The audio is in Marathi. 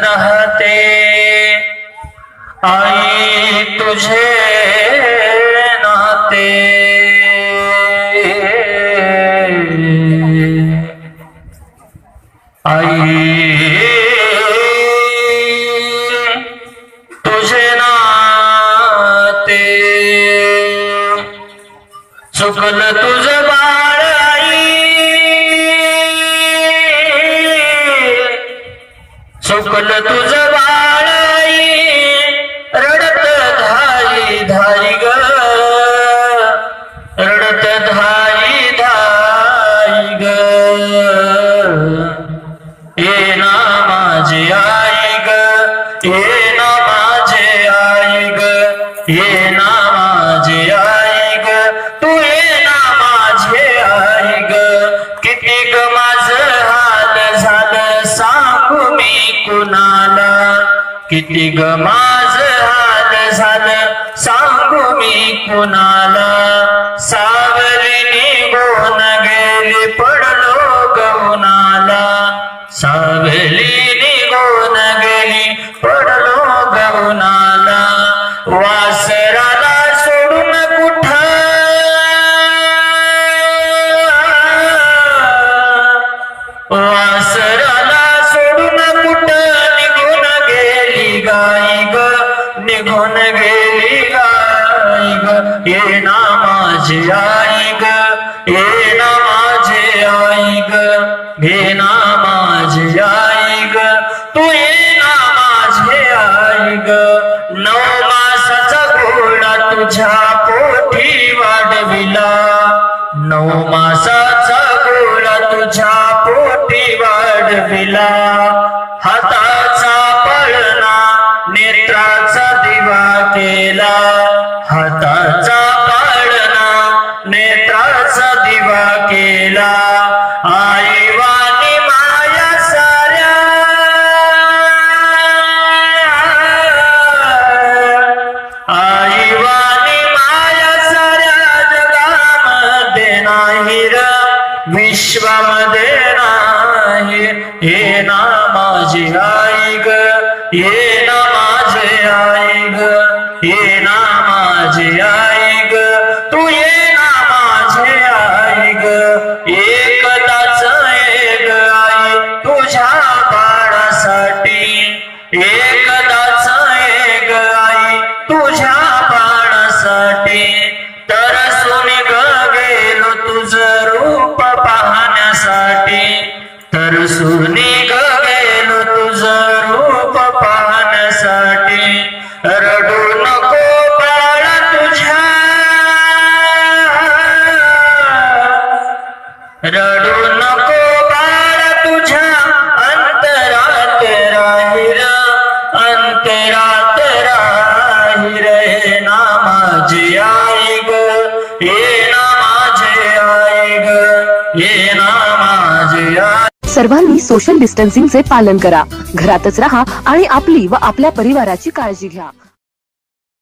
राहते आई तुझे नाते। आई तुझे नाते चुकलं तुझं बाळ आई चुकलं तुझं बाळ आई रडत धाई धाई ग रडत धाई धाई ग ये ना माझी आई ग ये ना माझी आई ग ये ना माझी आई ग तू ये ना माझी आई ग किती ग माझं हाल झालं सांगू मी कुणाला किती ग माझं हाल झालं सांगू मी कुणाला सावली निघून गेली पडलो गवनाला सावली निघून गेली पडलो गवनाला वासराला सोडून कुठं वासराला सोडून कुठं निघून गेली गाई ग निघून गेली गाई ग ये ना माझी आई ग ये ना माझी आई ग ये ना माझी आई ग तू ये ना माझी आई ग 9 मासाचा घोडा तुझ्या पोटी वाढविला 9 मासाचा घोडा तुझ्या पोटी वाढविला हाताचा पळणा नेत्राचा दिवा केला हाताचा पळणा नेत्राचा दिवा केला आई वाणी माया साऱ्या आई वाणी माया साऱ्या जगामध्ये नाही र विश्वामध्ये नाही ये ना माझी आई ग ये ना माझी आई ग ये ना माझी आई ग तू ये ना माझी आई ग एकदाच एक आई तुझ्या बाळासाठी एकदाच एक आई तुझ्या बाळासाठी तरसून ग गेलो तुझं रूप पाहण्यासाठी तरसून ग गेलो तुझं रूप पाहण्यासाठी रडू नको बाळा तुझ्या रडू नको बाळा तुझ्या अंतरात राहील अंतरात राहील हे ना माझी आई ग ये ना माझी आई ग ये ना माझी आई। सर्वांनी सोशल डिस्टन्सिंगचे पालन करा, घरातच राहा आणि आपली व आपल्या परिवाराची काळजी घ्या।